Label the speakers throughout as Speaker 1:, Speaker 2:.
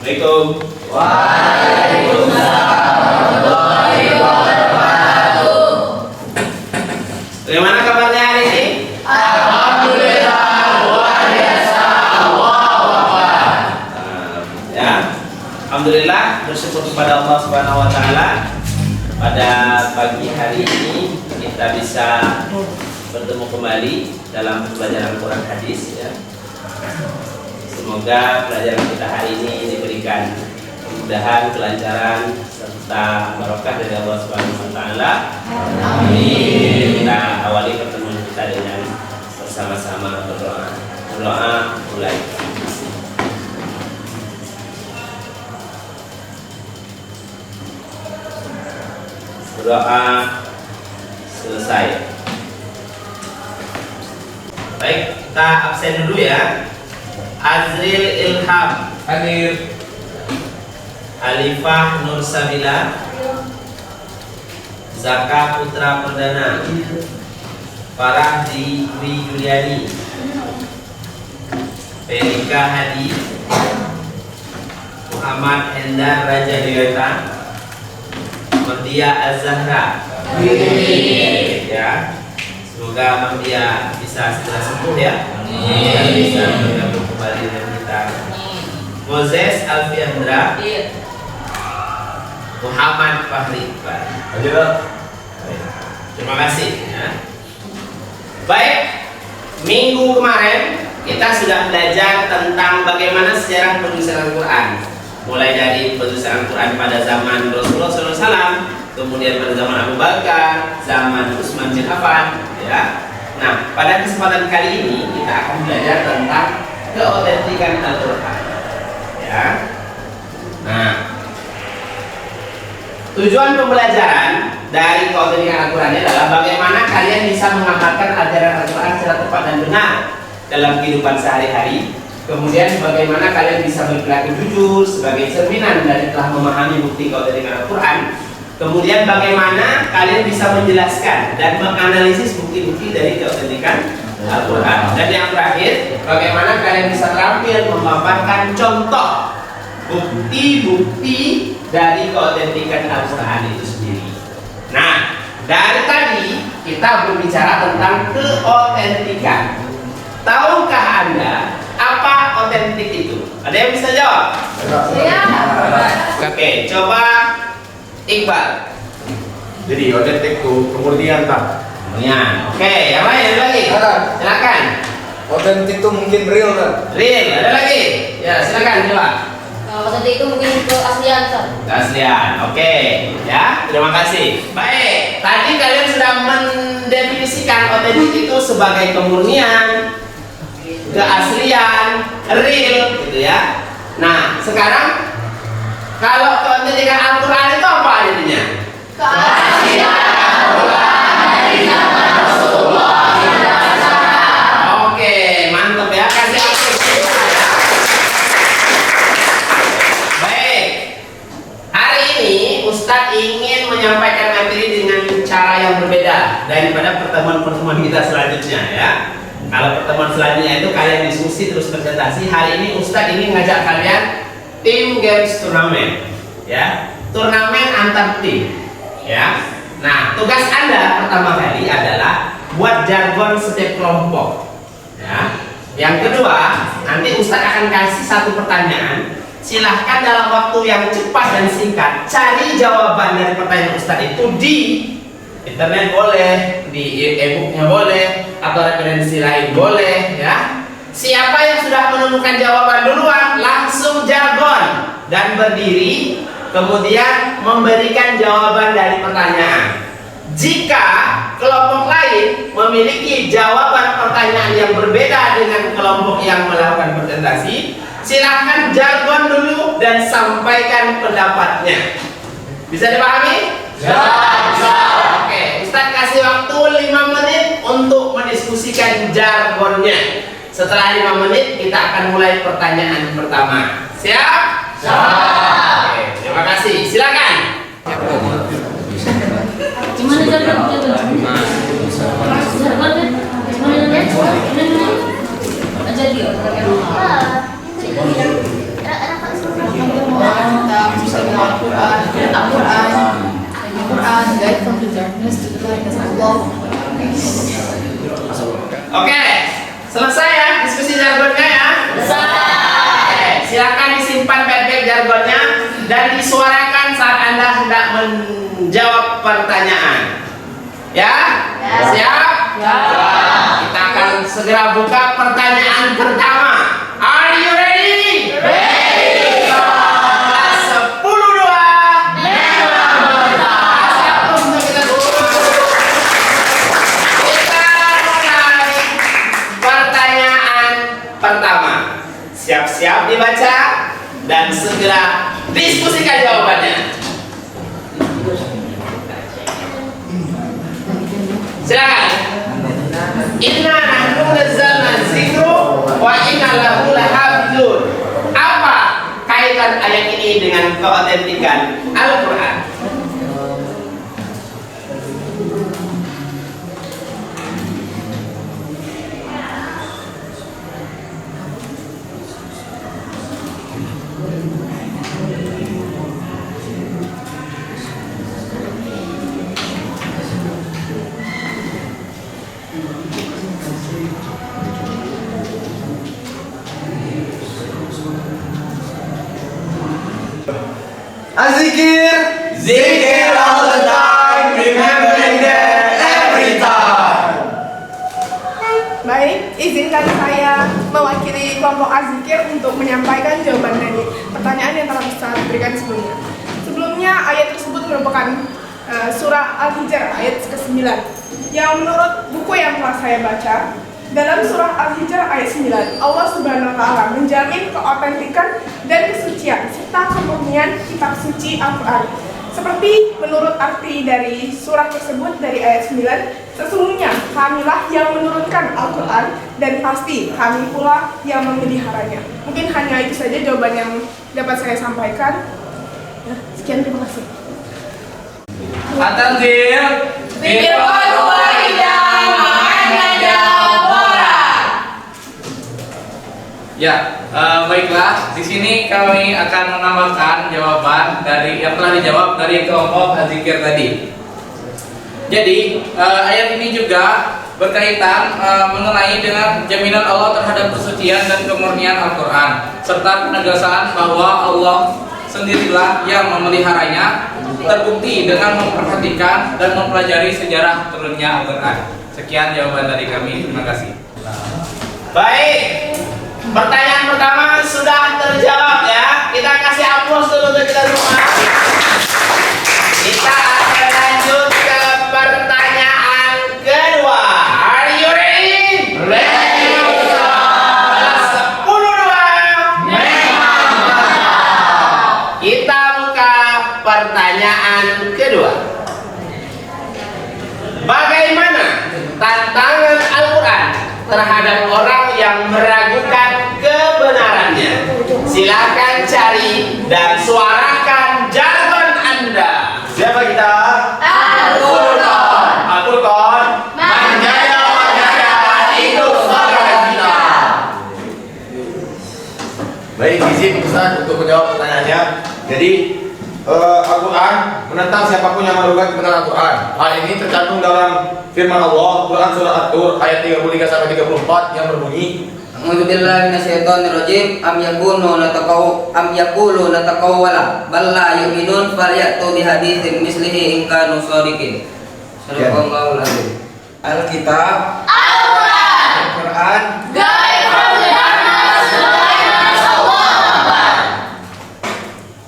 Speaker 1: Assalamualaikum.
Speaker 2: Waalaikumsalam warahmatullahi wabarakatuh.
Speaker 1: Bagaimana kabarnya hari ini?
Speaker 2: Alhamdulillah, luar biasa. Allahu Akbar.
Speaker 1: Ya, alhamdulillah, bersyukur kepada Allah Subhanahu Wa Taala. Pada pagi hari ini kita bisa bertemu kembali dalam pembelajaran Quran hadis. Ya. Semoga pelajaran kita hari ini diberikan kemudahan, kelancaran, serta barokah dari Allah Subhanahu Wa Taala. Amin. Kita awali pertemuan kita dengan bersama-sama berdoa. Berdoa mulai. Berdoa selesai. Baik, kita absen dulu ya. Azril Ilham
Speaker 3: Hadir.
Speaker 1: Alifah Nur Sabila, Zaka Putra Perdana, Farah Dwi Juliani, Perika Hadi, Muhammad Hendar Raja Dewata, Mahdia Az-Zahra. Ya, semoga Mahdia bisa segera sembuh ya. Dan bisa bergabung kembali dengan kita. Moses Alfiandra, Muhammad Fahri Iqbal. Terima kasih ya. Baik, minggu kemarin kita sudah belajar tentang bagaimana sejarah penulisan Al-Quran, mulai dari penulisan Al-Quran pada zaman Rasulullah SAW, kemudian pada zaman Abu Bakar, zaman Utsman bin Affan ya. Nah, pada kesempatan kali ini kita akan belajar tentang keautentikan Al-Quran ya. Nah, tujuan pembelajaran dari keautentikan Al-Quran adalah bagaimana kalian bisa mengamalkan ajaran Al-Quran secara tepat dan benar dalam kehidupan sehari-hari. Kemudian bagaimana kalian bisa berperilaku jujur sebagai cerminan dari telah memahami bukti keautentikan Al-Quran. Kemudian bagaimana kalian bisa menjelaskan dan menganalisis bukti-bukti dari keautentikan Al-Quran. Dan yang terakhir, bagaimana kalian bisa terampil memaparkan contoh bukti-bukti dari keautentikan Al-Quran itu sendiri. Nah, dari tadi kita berbicara tentang keautentikan. Tahukah Anda apa otentik itu? Ada yang bisa jawab?
Speaker 2: Saya.
Speaker 1: Oke, coba Iqbal.
Speaker 3: Jadi otentik itu kemurnian, Pak.
Speaker 1: Ya, oke, yang lain ada lagi? Silakan.
Speaker 3: Otentik itu mungkin real, Pak.
Speaker 1: Real, ada lagi? Ya, silakan coba.
Speaker 2: Kalau tadi itu mungkin keaslian, Sir.
Speaker 1: Keaslian, oke, ya, terima kasih. Baik, tadi kalian sudah mendefinisikan otentik itu sebagai kemurnian, keaslian, real, gitu ya. Nah, sekarang kalau keautentikan Al-Quran itu apa artinya?
Speaker 2: Keaslian Al-Quran dari zaman Rasulullah SAW.
Speaker 1: Oke, mantap ya, kasih apresiasi ya. Baik, hari ini Ustadz ingin menyampaikan materi dengan cara yang berbeda daripada pertemuan-pertemuan kita selanjutnya ya. Kalau pertemuan selanjutnya itu kalian diskusi terus presentasi, hari ini Ustadz ingin ngajak kalian tim games turnamen ya, turnamen antar tim ya. Nah, tugas Anda pertama kali adalah buat jargon setiap kelompok ya. Yang kedua, nanti Ustadz akan kasih satu pertanyaan, silahkan dalam waktu yang cepat dan singkat cari jawaban dari pertanyaan Ustadz itu di internet boleh, di e-booknya boleh, atau referensi lain boleh ya. Siapa yang sudah menemukan jawaban duluan langsung jargon dan berdiri, kemudian memberikan jawaban dari pertanyaan. Jika kelompok lain memiliki jawaban pertanyaan yang berbeda dengan kelompok yang melakukan presentasi, silahkan jargon dulu dan sampaikan pendapatnya. Bisa dipahami?
Speaker 2: Bisa.
Speaker 1: Oke, Ustaz kasih waktu 5 menit untuk mendiskusikan jargonnya. Setelah 5 menit kita akan mulai pertanyaan pertama. Siap?
Speaker 2: Siap.
Speaker 1: Oke, terima kasih. Silakan.
Speaker 2: Gimana jargon? Jadi
Speaker 1: Oke, selesai ya diskusi jargonnya ya. Oke, silakan disimpan baik-baik jargonnya dan disuarakan saat Anda hendak menjawab pertanyaan. Ya? Siap? Kita akan segera buka pertanyaan pertama. Are you ready?
Speaker 2: Ready.
Speaker 1: Kelas 10-2. Siap untuk kita mulai pertanyaan pertama. Siap-siap dibaca dan segera diskusikan jawabannya. Silakan. Inna nahnu nazzalna dzikra wa inna lahu lahafizun. Apa kaitan ayat ini dengan keautentikan Al-Qur'an?
Speaker 3: Azikir, zikir all the time, remembering that every time.
Speaker 4: Baik, izinkan saya mewakili kelompok Azikir untuk menyampaikan jawaban dari pertanyaan yang telah saya berikan sebelumnya. Sebelumnya, ayat tersebut merupakan surah Al-Hijr ayat ke-9 yang menurut buku yang telah saya baca, dalam surah Al-Hijr ayat 9, Allah Subhanahu wa Ta'ala menjamin keautentikan dan kesucian serta kemurnian kitab suci Al-Quran. Seperti menurut arti dari surah tersebut dari ayat 9, sesungguhnya kamilah yang menurunkan Al-Quran dan pasti kami pula yang memeliharanya. Mungkin hanya itu saja jawaban yang dapat saya sampaikan. Sekian, terima kasih.
Speaker 2: At-Tanzil.
Speaker 5: Ya, baiklah. Di sini kami akan menambahkan jawaban dari yang telah dijawab dari kelompok Azikir tadi. Jadi ayat ini juga berkaitan mengenai dengan jaminan Allah terhadap kesucian dan kemurnian Al-Quran serta penegasan bahwa Allah sendirilah yang memeliharanya, terbukti dengan memperhatikan dan mempelajari sejarah turunnya Al-Quran. Sekian jawaban dari kami. Terima kasih.
Speaker 1: Baik. Pertanyaan pertama sudah terjawab ya. Kita kasih aplaus dulu untuk kita semua. Kita akan lanjut ke pertanyaan kedua. Are you ready?
Speaker 2: Ready.
Speaker 1: Kelas 10-2. Kita buka pertanyaan kedua. Bagaimana tantangan Al-Quran terhadap orang yang meragukan kebenarannya? Silakan cari dan suarakan jargon Anda.
Speaker 3: Siapa kita?
Speaker 2: Al-Furqan.
Speaker 3: Al-Furqan.
Speaker 2: Menjaga wajah hidup sebagai kita.
Speaker 3: Baik, izin Ustaz untuk menjawab pertanyaannya. Jadi Al-Quran menentang siapapun yang meragukan kebenaran Al-Quran. Hal ini tercantum dalam firman Allah, Quran surah At-Tur ayat 33 sampai 34 yang berbunyi,
Speaker 6: A'udzubillahi minasyaitonirrajim. Am yaqulu nataqawwala bal la yu'minun falyatu bihaditsin mislihi in kanu shadiqin. Sadaqallahul azim. Alkitab, Al-Quran,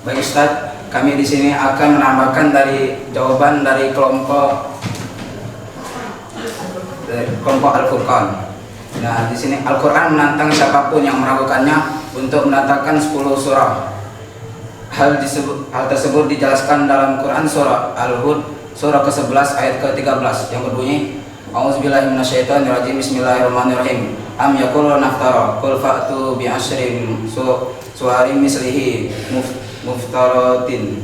Speaker 6: Baik Ustaz, kami di sini akan menambahkan dari jawaban dari kelompok Al-Furqan. Nah, di sini Al-Quran menantang siapapun yang meragukannya untuk mendatangkan 10 surah. Hal tersebut dijelaskan dalam Quran surah Al-Hud surah ke-11 ayat ke-13 yang berbunyi, A'udzubillahi minasyaitonirrajim. Bismillahirrahmanirrahim. Am yaquluna naftara qul fa'tu bi asyrin suwarin mislihi muftaratin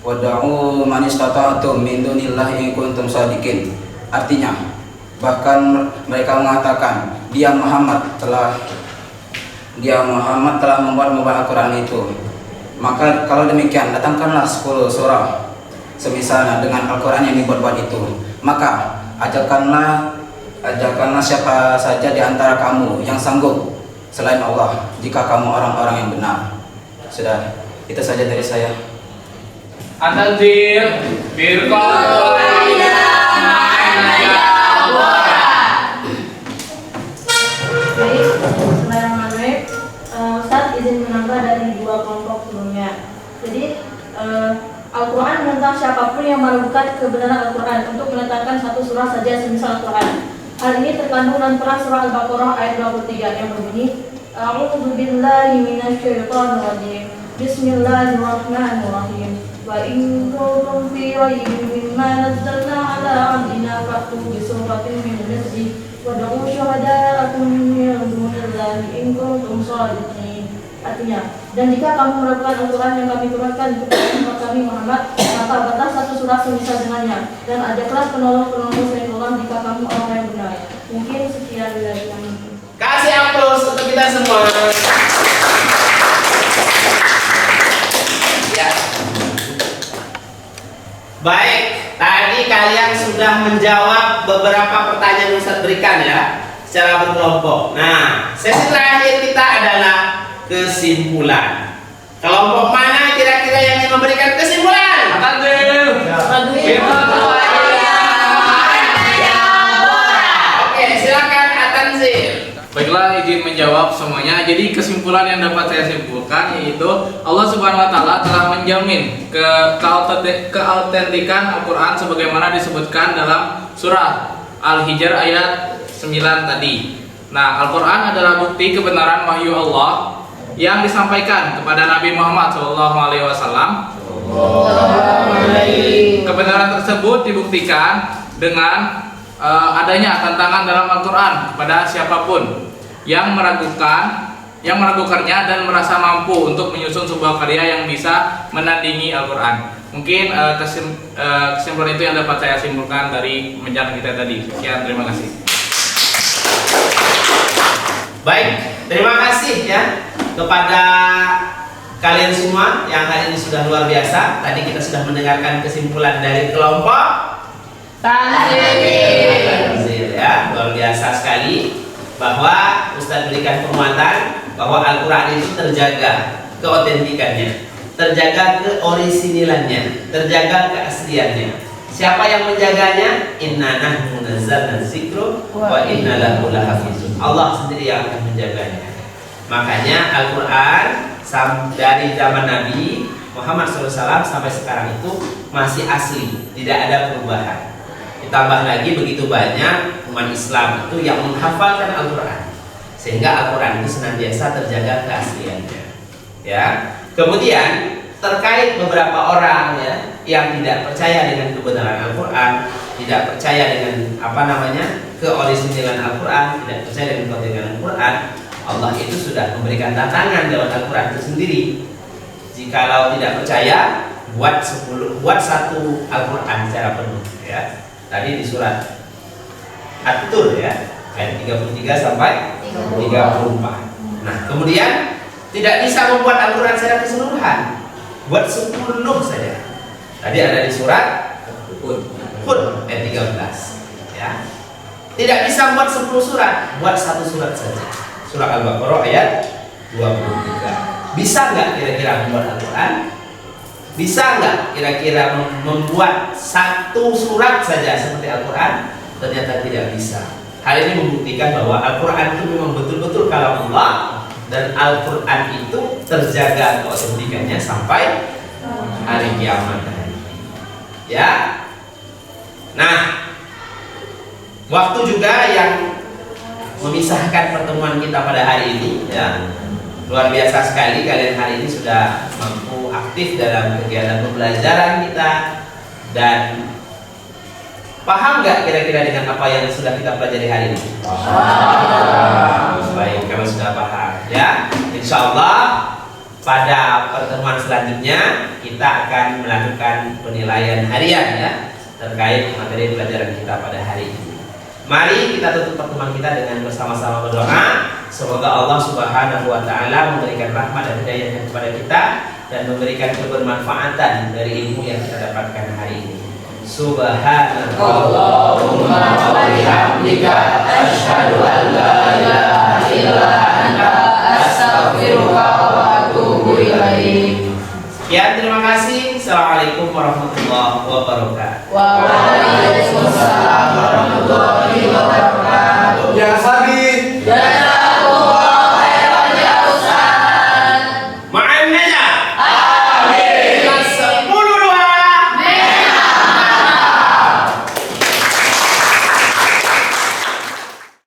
Speaker 6: wad'u man istata'tum min dunillahi in kuntum shadiqin. Artinya, bahkan mereka mengatakan dia Muhammad telah membuat Al-Quran itu. Maka kalau demikian, datangkanlah 10 surah semisalnya dengan Al-Quran yang dibuat-buat itu. Maka ajarkanlah siapa saja di antara kamu yang sanggup selain Allah jika kamu orang-orang yang benar. Sudah, itu saja dari saya.
Speaker 5: At-Tanzil
Speaker 7: Baik, bismillahirrahmanirrahim. Ustadz izin menambah dari dua kelompok sebelumnya. Jadi Al-Quran menentang siapapun yang meragukan kebenaran Al-Quran untuk menetapkan satu surah saja semisal Al-Quran. Hal ini terkandung dalam Quran surah Al-Baqarah ayat 23 yang berbunyi, A'udzu billahi minasyaitonir rajim. Bismillahirrahmanirrahim. Wa in kuntum fi raibin mimma nazzalna 'ala 'abdina fa'tu bi suratin min mithlihi wad'u syuhada'akum min dunillahi in kuntum shadiqin. Artinya, dan jika kamu meragukan Al-Quran yang kami turunkan kepada umat kami Muhammad, maka batas satu surah semisal dengannya, dan ajaklah penolong-penolong selain Allah jika kamu orang yang benar. Mungkin sekian dari kami.
Speaker 1: Kasih aplaus untuk kita semua. Ya. Baik, tadi kalian sudah menjawab beberapa pertanyaan yang Ustaz berikan ya, secara berkelompok. Nah, sesi terakhir kita adalah kesimpulan. Kelompok mana kira-kira yang ingin memberikan kesimpulan? Oke, silakan At-Tanzil.
Speaker 5: Baiklah, izin menjawab semuanya. Jadi kesimpulan yang dapat saya simpulkan yaitu Allah Subhanahu wa taala telah menjamin keautentikan Al-Qur'an sebagaimana disebutkan dalam surah Al-Hijr ayat 9 tadi. Nah, Al-Qur'an adalah bukti kebenaran wahyu Allah yang disampaikan kepada Nabi Muhammad SAW. Kebenaran tersebut dibuktikan dengan adanya tantangan dalam Al-Quran pada siapapun yang meragukannya dan merasa mampu untuk menyusun sebuah karya yang bisa menandingi Al-Quran. Mungkin kesimpulan itu yang dapat saya simpulkan dari pembicaraan kita tadi. Sekian, terima kasih.
Speaker 1: Baik, terima kasih ya kepada kalian semua yang hari ini sudah luar biasa. Tadi kita sudah mendengarkan kesimpulan dari kelompok Tanzil ya, luar biasa sekali bahwa Ustadz berikan penguatan bahwa Al-Quran itu terjaga keautentikannya, terjaga keorisinilannya, terjaga keasliannya. Siapa yang menjaganya? Inna nahnu nazzalna dzikra wa inna lahu lahafizun. Allah sendiri yang akan menjaganya. Makanya Al-Quran dari zaman Nabi Muhammad SAW sampai sekarang itu masih asli, tidak ada perubahan. Ditambah lagi begitu banyak umat Islam itu yang menghafalkan Al-Quran, sehingga Al-Quran itu senantiasa terjaga keasliannya. Ya. Kemudian terkait beberapa orang ya yang tidak percaya dengan kebenaran Al-Quran, tidak percaya dengan keorisinalan Al-Quran, tidak percaya dengan keautentikan Al-Quran, Allah itu sudah memberikan tantangan lewat Al-Quran itu sendiri. Jikalau tidak percaya, buat satu Al-Quran secara penuh ya. Tadi di surat At-Tur ya, ayat 33 sampai 34. Nah, kemudian tidak bisa membuat Al-Quran secara keseluruhan. Buat 10 saja. Tadi ada di surat Hud ayat 13 ya. Tidak bisa buat 10 surat, buat satu surat saja. Surah Al-Baqarah ayat 23. Bisa nggak kira-kira membuat Al-Quran? Bisa nggak kira-kira membuat satu surat saja seperti Al-Quran? Ternyata tidak bisa. Hal ini membuktikan bahwa Al-Quran itu memang betul-betul kalam Allah, dan Al-Quran itu terjaga keautentikannya sampai hari kiamat. Ya. Nah, waktu juga yang memisahkan pertemuan kita pada hari ini ya. Luar biasa sekali kalian hari ini sudah mampu aktif dalam kegiatan pembelajaran kita, dan paham nggak kira-kira dengan apa yang sudah kita pelajari hari ini? Baik, kalau sudah paham ya, insya Allah pada pertemuan selanjutnya kita akan melakukan penilaian harian ya terkait materi pelajaran kita pada hari ini. Mari kita tutup pertemuan kita dengan bersama-sama berdoa. Semoga Allah Subhanahu wa taala memberikan rahmat dan hidayah kepada kita dan memberikan kebermanfaatan dari ilmu yang kita dapatkan hari ini. Subhanallah.
Speaker 2: Allahumma wa bihamdika asyhadu an la ilaha illa anta astaghfiruka wa atubu ilaik.
Speaker 1: Sekian, terima kasih. Assalamualaikum warahmatullahi wabarakatuh.
Speaker 2: Waalaikumsalam warahmatullahi